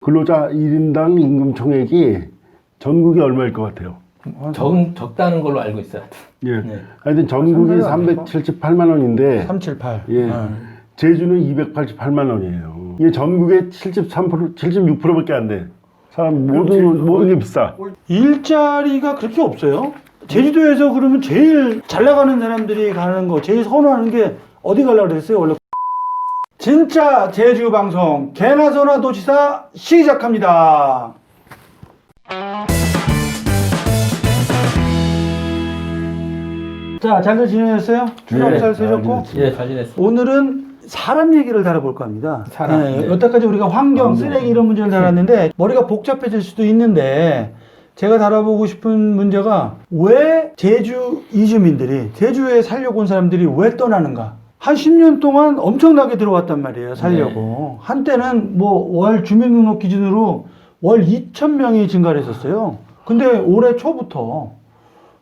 근로자 1인당 임금 총액이 전국이 얼마일 것 같아요? 적다는 걸로 알고 있어요. 예. 네. 하여튼 전국이 상대가 378만 원인데 378. 예. 제주는 288만 원이에요. 이게 전국의 73%, 76%밖에 안 돼. 사람 모든 게 비싸. 일자리가 그렇게 없어요? 제주도에서 그러면 제일 잘 나가는 사람들이 가는 거, 제일 선호하는 게 어디 가려고 그랬어요? 원래 진짜 제주 방송 개나소나 도지사 시작합니다. 자, 잘들 지내셨어요? 추석 잘 쓰셨고? 예, 잘 지냈습니다. 오늘은 사람 얘기를 다뤄볼까 합니다. 사람, 네, 네. 여태까지 우리가 환경, 쓰레기 이런 문제를 다뤘는데 머리가 복잡해질 수도 있는데 제가 다뤄보고 싶은 문제가 왜 제주 이주민들이 제주에 살려고 온 사람들이 왜 떠나는가? 한 10년 동안 엄청나게 들어왔단 말이에요. 살려고. 한때는 뭐 월 주민등록 기준으로 월 2,000명이 증가를 했었어요. 근데 올해 초부터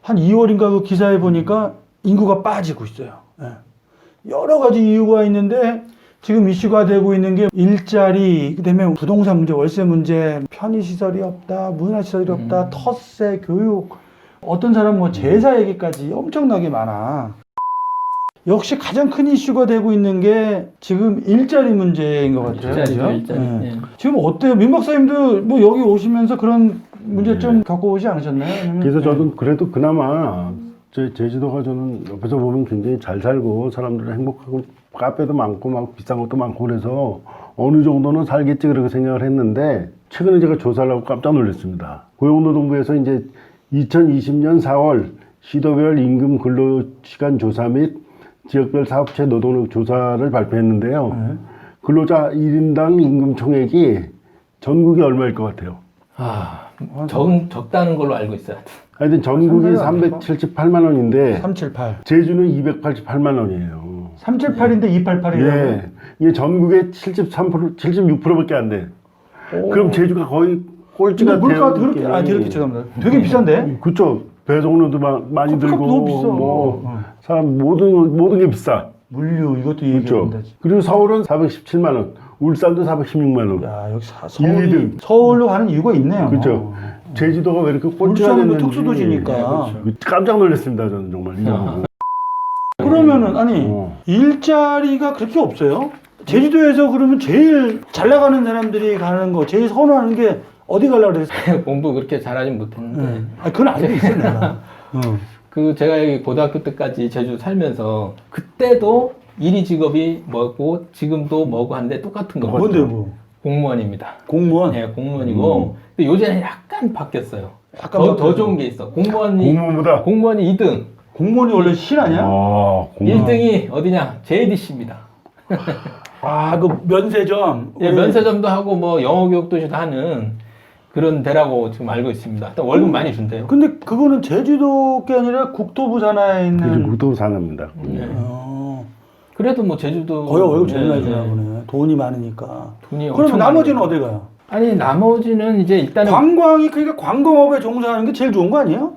한 2월인가 그 기사에 보니까 인구가 빠지고 있어요. 예. 여러 가지 이유가 있는데 지금 이슈가 되고 있는 게 일자리, 그다음에 부동산 문제, 월세 문제, 편의시설이 없다, 문화시설이 없다, 텃세, 교육, 어떤 사람은 뭐 제사 얘기까지 엄청나게 많아. 역시 가장 큰 이슈가 되고 있는 게 지금 일자리 문제인 것 같아요. 일자리. 예. 예. 지금 어때요? 민 박사님도 뭐 여기 오시면서 그런 문제 좀 겪어오지 않으셨나요? 아니면- 그래서 저도 그래도 그나마 제주도가 저는 옆에서 보면 굉장히 잘 살고 사람들은 행복하고 카페도 많고 막 비싼 것도 많고 그래서 어느 정도는 살겠지 그렇게 생각을 했는데 최근에 제가 조사를 하고 깜짝 놀랐습니다. 고용노동부에서 이제 2020년 4월 시도별 임금 근로시간 조사 및 지역별 사업체 노동력 조사를 발표했는데요. 근로자 1인당 임금 총액이 전국이 얼마일 것 같아요? 적다는 걸로 알고 있어요. 하여튼 전국이 상대가 378만 원인데 378. 제주는 288만 원이에요. 378인데 288이라고. 예. 이게 전국의 73%, 76%밖에 안 돼. 그럼 제주가 거의 꼴찌가 돼요. 물가가 더럽게, 더럽게 죄송합니다. 되게 비싼데? 그쵸. 배송료도 많이 컵값 들고 너무 비싸. 뭐 사람 모든 게 비싸. 물류 이것도 그렇죠. 얘기합니다. 그리고 서울은 417만 원, 울산도 416만 원. 야, 여기 1, 2등. 서울로 가는 이유가 있네요. 그렇죠. 제주도가 왜 이렇게 꼴찌가 울산은 됐는지 특수도시니까. 깜짝 놀랐습니다. 저는 정말 이거 보고. 그러면은 아니 일자리가 그렇게 없어요? 제주도에서 그러면 제일 잘 나가는 사람들이 가는 거, 제일 선호하는 게 어디 가려고 그랬어요? 공부 그렇게 잘하진 못했는데 그건 알고 있어 내가. 그 제가 여기 고등학교 때까지 제주 살면서 그때도 일이 직업이 뭐고 지금도 뭐고 한데 똑같은 거. 뭔데 뭐? 공무원입니다. 공무원. 네, 공무원이고. 근데 요새는 약간 바뀌었어요. 약간 더 바뀌었어요. 좋은 게 있어. 공무원이 공무원보다. 2등. 공무원이 원래 실 아니야? 아, 공무원. 1등이 어디냐? JDC입니다. 아, 그 면세점. 예, 면세점도 하고 뭐 영어 교육도시도 하는 그런 데라고 지금 알고 있습니다. 일단 월급 많이 준대요. 근데 그거는 제주도 게 아니라 국토부 산하에 그래서 있는. 국토부 산업입니다. 네. 어, 그래도 뭐 제주도 거의 월급 제일 많이 네, 주나 네. 보네. 돈이 많으니까. 돈이 그럼 엄청 나머지는 많아요. 어디 가요? 아니 나머지는 이제 일단은 관광이 그러니까 관광업에 종사하는 게 제일 좋은 거 아니에요?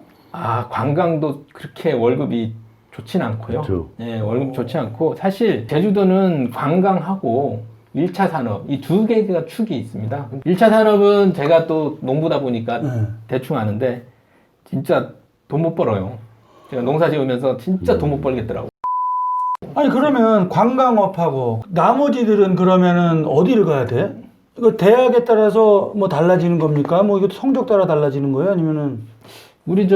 관광도 그렇게 월급이 좋진 않고요. 그렇죠. 예, 월급 좋지 않고 사실 제주도는 관광하고 1차 산업 이 두 개가 축이 있습니다. 1차 산업은 제가 또 농부다 보니까 네. 대충 아는데 진짜 돈 못 벌어요. 제가 농사 지으면서 진짜 돈 못 벌겠더라고. 아니 그러면 관광업하고 나머지들은 그러면은 어디를 가야 돼? 이거 대학에 따라서 뭐 달라지는 겁니까? 뭐 이것도 성적 따라 달라지는 거예요? 아니면은 우리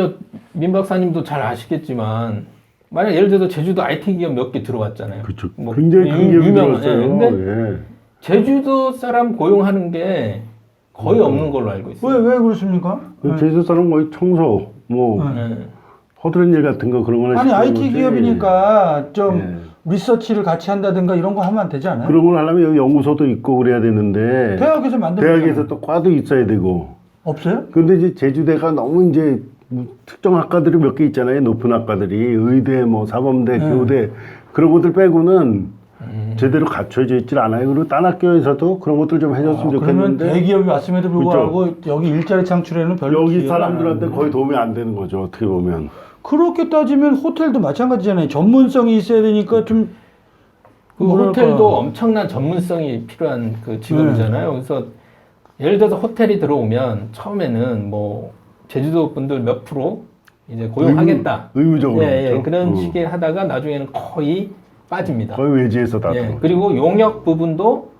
민 박사님도 잘 아시겠지만 만약 예를 들어서 제주도 IT 기업 몇 개 들어왔잖아요. 그렇죠. 뭐 굉장히 큰 기업이 유명한, 들어왔어요. 예, 근데 예. 제주도 사람 고용하는 게 거의 없는 걸로 알고 있어요. 왜 그렇습니까? 그 제주도 사람 거의 청소, 뭐 네. 허드렛 일 같은 거 그런 거나 아니 시키는 IT 거지. 기업이니까 좀 예. 리서치를 같이 한다든가 이런 거 하면 안 되지 않아요? 그런 걸 하려면 여기 연구소도 있고 그래야 되는데 대학에서 만들면 대학에서 또 과도 있어야 되고. 없어요? 근데 이제 제주대가 너무 이제 특정 학과들이 몇 개 있잖아요. 높은 학과들이 의대, 뭐 사범대, 교대 그런 것들 빼고는 제대로 갖춰져 있질 않아요. 그리고 딴 학교에서도 그런 것들 좀 해줬으면 그러면 좋겠는데 대기업이 왔음에도 불구하고 여기 일자리 창출에는 별로 여기 기여가 안 사람들한테 하는데. 거의 도움이 안 되는 거죠. 어떻게 보면. 그렇게 따지면 호텔도 마찬가지잖아요. 전문성이 있어야 되니까 좀 그 뭐랄까. 호텔도 엄청난 전문성이 필요한 그 직업이잖아요. 그래서 예를 들어서 호텔이 들어오면 처음에는 뭐 제주도 분들 몇 프로 이제 고용하겠다. 의무적으로. 예, 그렇죠? 그런 식의 하다가 나중에는 거의 빠집니다. 거의 외지에서 다 예, 들어오죠. 그리고 용역 부분도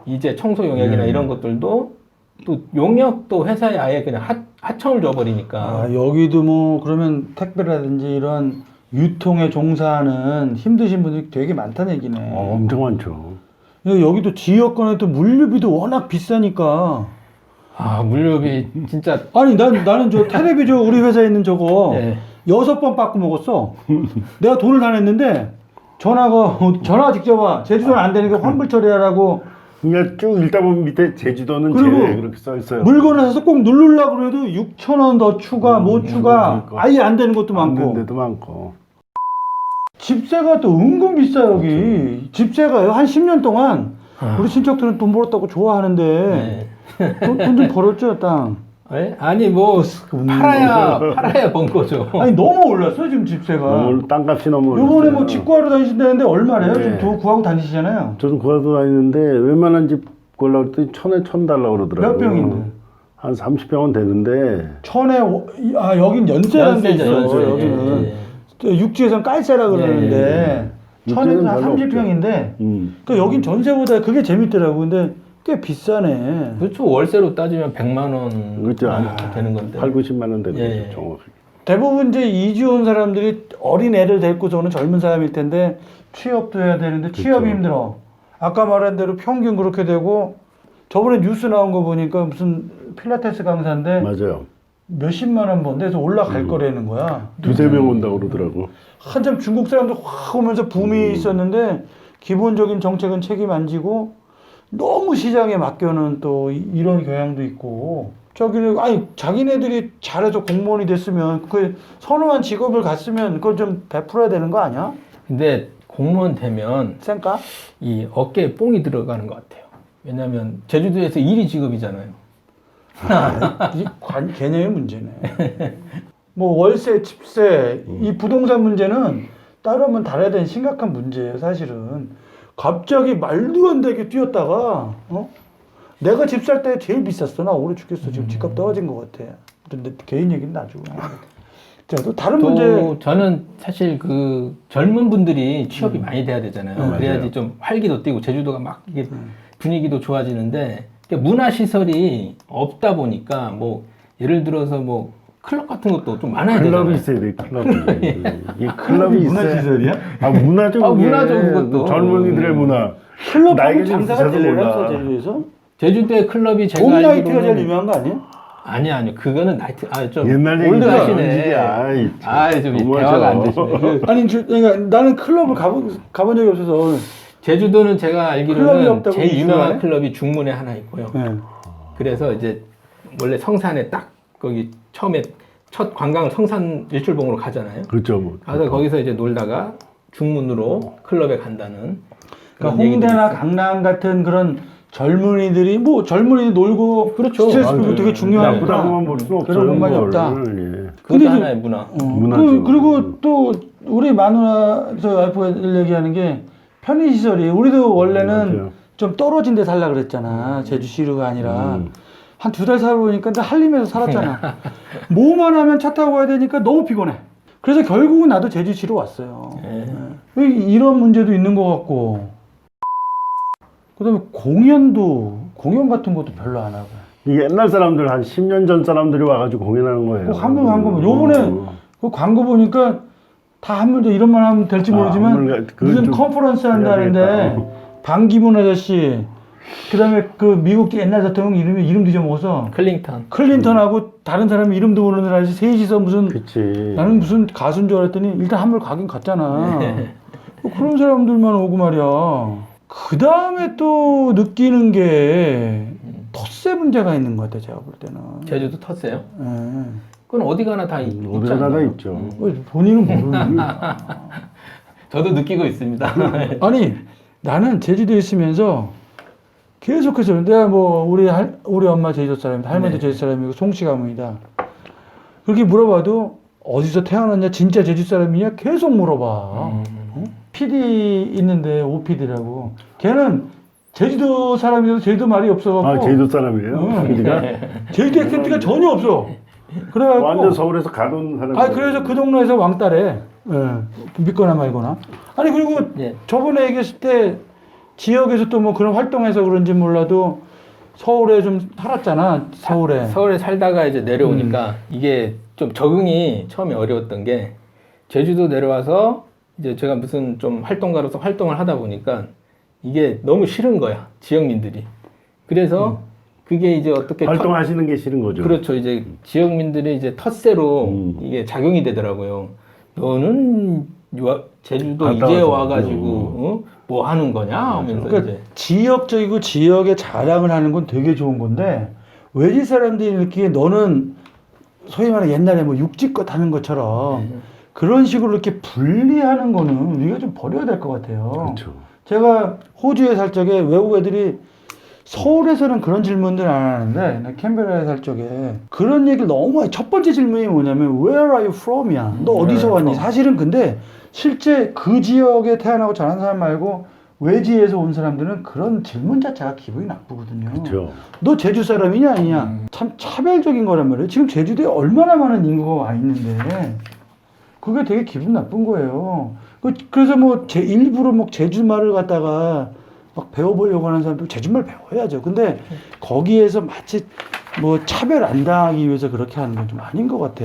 이제 청소 용역이나 네. 이런 것들도 또 용역도 회사에 아예 그냥 하청을 줘버리니까. 아, 여기도 뭐 그러면 택배라든지 이런 유통에 종사하는 힘드신 분들이 되게 많다는 얘기네. 엄청 많죠. 여기도 지역권에 또 물류비도 워낙 비싸니까. 아, 물류비 진짜. 아니 나는 저 텔레비전 우리 회사에 있는 저거 예. 6번 받고 먹었어. 내가 돈을 다 냈는데 전화 직접 와. 제주도는 안 되니까 환불 처리하라고. 그냥 쭉 읽다 보면 밑에 제주도는 그리고 제외 그렇게 써 있어요. 물건을 사서 꼭 누르려고 해도 6,000원 더 추가, 뭐 추가, 그러니까. 아예 안 되는 것도 안 많고. 되는 데도 많고. 집세가 또 은근 비싸 여기. 그렇죠. 집세가요 한 10년 동안 아. 우리 친척들은 돈 벌었다고 좋아하는데 네. 돈 좀 벌었죠 땅. 예? 아니 뭐 팔아야 번 거죠. 아니 너무 올랐어 지금 집세가. 너무 땅값이 너무 요번에 올랐어요. 뭐 집 구하러 다니신다는데 얼마래요? 네. 지금 돈 구하고 다니시잖아요. 저도 구하러 다니는데 웬만한 집 구하려고 했더니 1,000에 달라고 그러더라고요. 몇 평인데? 한 30평은 되는데 여긴 연세라는 게 연세죠, 있어. 연세. 여기는 예, 육지에선 깔세라 그러는데 천에는 한 별로 30평인데 그러니까 여긴 전세보다 그게 재밌더라고. 근데 꽤 비싸네. 그렇죠. 월세로 따지면 100만 원 그렇죠. 되는 건데. 8, 90만 원 되는 예. 거죠. 정확하게. 대부분 이제 이주 온 사람들이 어린 애를 데리고서 오는 젊은 사람일 텐데 취업도 해야 되는데 취업이 그렇죠. 힘들어. 아까 말한 대로 평균 그렇게 되고 저번에 뉴스 나온 거 보니까 무슨 필라테스 강사인데 맞아요. 몇십만 원 번데서 올라갈 거라는 거야. 두세 명 온다고 그러더라고. 한참 중국 사람들 확 오면서 붐이 있었는데 기본적인 정책은 책임 안 지고 너무 시장에 맡겨는 또 이런 경향도 있고 저기는 아니 자기네들이 잘해서 공무원이 됐으면 그 선호한 직업을 갔으면 그걸 좀 베풀어야 되는 거 아니야? 근데 공무원 되면 쌩까? 이 어깨에 뽕이 들어가는 것 같아요. 왜냐하면 제주도에서 일이 직업이잖아요. 이 개념의 문제네. 뭐 월세, 집세, 이 부동산 문제는 따로 한번 다뤄야 되는 심각한 문제예요, 사실은. 갑자기 말도 안 되게 뛰었다가, 내가 집 살 때 제일 비쌌어. 나 오래 죽겠어. 지금 집값 떨어진 것 같아. 근데 개인 얘기는 나중에. 자, 또 다른 또 문제. 저는 사실 그 젊은 분들이 취업이 많이 돼야 되잖아요. 그래야지 맞아요. 좀 활기도 뛰고 제주도가 막 이게 분위기도 좋아지는데 문화 시설이 없다 보니까 뭐 예를 들어서 뭐 클럽 같은 것도 좀 많아야 클럽이 되잖아요. 있어야 돼, 클럽이. 이 클럽이 있어야. 문화시설이야? 아, 문화죠. 아, 그게. 문화죠, 그것도. 젊은이들의 문화. 클럽 나이가 하면 좀 장사가 있어서 되려나? 몰라. 제주도에서? 제주도의 클럽이 제가 봄나이트가 알기로는- 제일 유명한 거 아니에요? 아니요. 그거는 나이트 좀 옛날 얘기죠. 올드하시네. 아이, 좀 너무하죠. 대화가 안 되시네. 아니, 그러니까 나는 클럽을 가본 적이 없어서. 제주도는 제가 클럽이 알기로는 없다고 제일 유명한 유명하네? 클럽이 중문에 하나 있고요. 네. 그래서 이제 원래 성산에 딱 거기 처음에 첫 관광을 성산 일출봉으로 가잖아요. 그렇죠. 뭐. 가서 거기서 이제 놀다가 중문으로 클럽에 간다는 그런 그러니까 얘기들이 홍대나 있어요. 강남 같은 그런 젊은이들이 뭐 젊은이들 놀고 그렇죠. 스트레스 아, 풀고 네. 되게 중요하니까 나쁘다고만 볼 수는 없어요. 그런 공간이 그걸. 없다. 예. 그것도 근데 하나의 문화. 문화죠. 그리고 또 우리 마누라 저 와이프가 얘기하는 게 편의시설이 우리도 원래는 맞아요. 좀 떨어진 데 살라 그랬잖아. 제주시루가 아니라 음. 한 2달 살아보니까 나 한림에서 살았잖아. 뭐만 하면 차 타고 가야 되니까 너무 피곤해. 그래서 결국은 나도 제주시로 왔어요. 예. 네. 이런 문제도 있는 것 같고. 그다음에 공연 같은 것도 별로 안 하고. 이게 옛날 사람들 한 10년 전 사람들이 와가지고 공연하는 거예요. 한 번. 요번에 그 광고 보니까 다 한물도 이런 말 하면 될지 모르지만 한물, 그건 무슨 좀 컨퍼런스 해야 한다는데 되겠다. 반기문 아저씨 그다음에 그 미국 옛날 대통령 이름도 잊어먹어서 클링턴. 클린턴하고 다른 사람 이름도 모르는 아저씨 셋이서 무슨 그치. 나는 무슨 가수인 줄 알았더니 일단 한물 가긴 갔잖아. 그런 사람들만 오고 말이야. 그 다음에 또 느끼는 게 텃세 문제가 있는 것 같아 제가 볼 때는. 제주도 텄어요? 예. 그건 어디 가나 다 있지 어디 가나 않나요? 있죠. 본인은 모르는 저도 느끼고 있습니다. 아니 나는 제주도에 있으면서 계속해서 내가 뭐 우리 엄마 제주도 사람이다 할머니도 네. 제주도 사람이고 송씨 가문이다 그렇게 물어봐도 어디서 태어났냐 진짜 제주 사람이냐 계속 물어봐. PD 있는데 OPD라고 걔는 제주도 사람이어도 제주도 말이 없어갖고. 아, 제주도 사람이에요? PD가? 제주도 액센트가 전혀 없어. 그래갖고. 완전 서울에서 가던 사람. 아, 그래서 그 동네에서 왕따래. 예. 믿거나 말거나. 아니, 그리고 예. 저번에 얘기했을 때 지역에서 또 뭐 그런 활동해서 그런지 몰라도 서울에 좀 살았잖아. 서울에. 서울에 살다가 이제 내려오니까 이게 좀 적응이 처음에 어려웠던 게 제주도 내려와서 이제 제가 무슨 좀 활동가로서 활동을 하다 보니까 이게 너무 싫은 거야. 지역민들이. 그래서 그게 이제 어떻게 활동하시는 게 싫은 거죠. 그렇죠. 이제 지역민들이 이제 텃세로 이게 작용이 되더라고요. 너는 제주도 갔다 이제 와서. 와가지고 어? 뭐 하는 거냐 하면서 그러니까 이제 지역적이고 지역의 자랑을 하는 건 되게 좋은 건데 외지 사람들이 느끼기에 너는 소위 말해 옛날에 뭐 육지껏 하는 것처럼 그런 식으로 이렇게 분리하는 거는 우리가 좀 버려야 될 것 같아요. 그렇죠. 제가 호주에 살 적에 외국 애들이 서울에서는 그런 질문들 안 하는데 나 캔베라에 살 적에 그런 얘기를 너무 많이 첫 번째 질문이 뭐냐면 Where are you from?이야. 너 어디서 왔니? 사실은 근데 실제 그 지역에 태어나고 자란 사람 말고 외지에서 온 사람들은 그런 질문 자체가 기분이 나쁘거든요. 그렇죠. 너 제주 사람이냐 아니냐? 참 차별적인 거란 말이에요. 지금 제주도에 얼마나 많은 인구가 와 있는데 그게 되게 기분 나쁜 거예요. 그래서 뭐 일부러 뭐 제주말을 갖다가 막 배워보려고 하는 사람도 제주말 배워야죠. 근데 거기에서 마치 뭐 차별 안 당하기 위해서 그렇게 하는 건 좀 아닌 것 같아.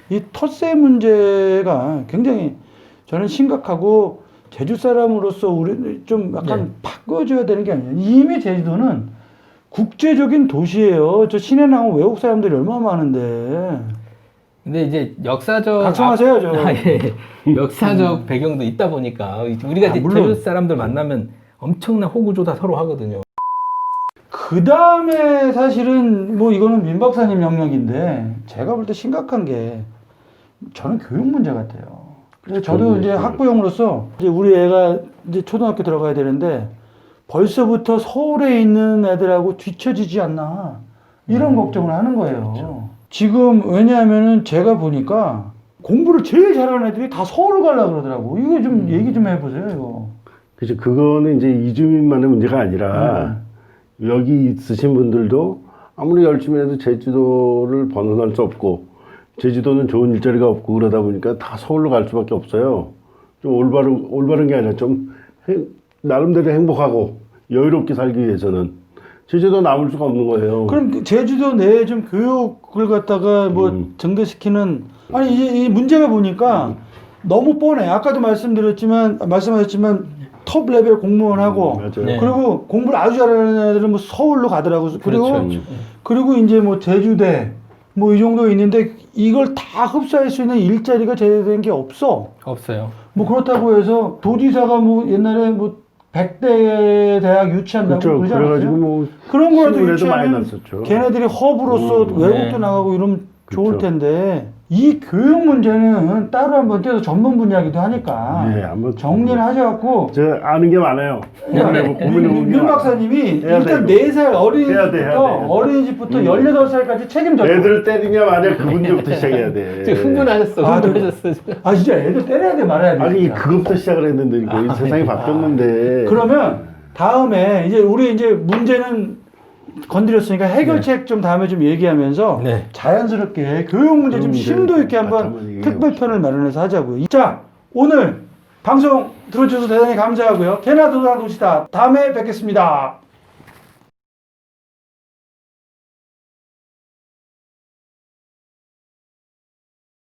이 텃세 문제가 굉장히 저는 심각하고 제주 사람으로서 우리 좀 약간 바꿔줘야 되는 게 아니에요. 이미 제주도는 국제적인 도시예요. 저 시내 나온 외국 사람들이 얼마나 많은데. 근데 이제 역사적 각성하세요, 저. 역사적 배경도 있다 보니까 우리가 이제 물론. 제주 사람들 만나면 엄청난 호구조다 서로 하거든요. 그 다음에 사실은 뭐 이거는 민 박사님 영역인데 제가 볼 때 심각한 게 저는 교육 문제 같아요. 그래서 저도 이제 학부형으로서 이제 우리 애가 이제 초등학교 들어가야 되는데 벌써부터 서울에 있는 애들하고 뒤처지지 않나 이런 걱정을 하는 거예요. 그렇죠. 지금 왜냐하면은 제가 보니까 공부를 제일 잘하는 애들이 다 서울을 가려고 그러더라고. 이거 좀 얘기 좀 해보세요, 이거. 그렇죠. 그거는 이제 이주민만의 문제가 아니라 여기 있으신 분들도 아무리 열심히 해도 제주도를 벗어날 수 없고 제주도는 좋은 일자리가 없고 그러다 보니까 다 서울로 갈 수밖에 없어요. 좀 올바른 게 아니라 좀 나름대로 행복하고 여유롭게 살기 위해서는 제주도 남을 수가 없는 거예요. 그럼 그 제주도 내에 좀 교육을 갖다가 뭐 전개시키는 아니 이 문제가 보니까 너무 뻔해. 아까도 말씀하셨지만 톱 레벨 공무원하고 맞아요. 네. 그리고 공부를 아주 잘하는 애들은 뭐 서울로 가더라고. 그리고 그렇죠. 그리고 이제 뭐 제주대 뭐 이 정도 있는데 이걸 다 흡수할 수 있는 일자리가 제대로 된 게 없어. 없어요. 뭐 그렇다고 해서 도지사가 뭐 옛날에 뭐 100대 대학 유치한다고 그렇죠. 그러지 그래가지고 않았어요? 뭐 그런 거라도 신문에도 많이 유치하면 났었죠. 걔네들이 허브로서 외국도 네. 나가고 이러면 좋을 그렇죠. 텐데 이 교육 문제는 따로 한번 떼서 전문 분야이기도 하니까 네, 한번 정리를 하셔갖고 제가 아는 게 많아요. 윤 박사님이 해야 일단 되고. 4살 해야 돼. 어린이집부터 18살까지 책임져줘. 애들을 때리냐 마냐 그 문제부터 시작해야 돼. 지금 흥분하셨어. 아, 흥분하셨어. 아 진짜 애들 때려야 돼 말아야 돼. 아니 진짜. 그것부터 시작을 했는데 이거 세상이 바뀌었는데. 그러면 다음에 이제 우리 이제 문제는 건드렸으니까 해결책 좀 다음에 좀 얘기하면서 네. 자연스럽게 교육 문제 좀 교육 문제 심도 있게 한번 한번 얘기해 특별편을 마련해서 하자고요. 자, 오늘 방송 들어주셔서 대단히 감사하고요. 캐나다 도시다. 다음에 뵙겠습니다.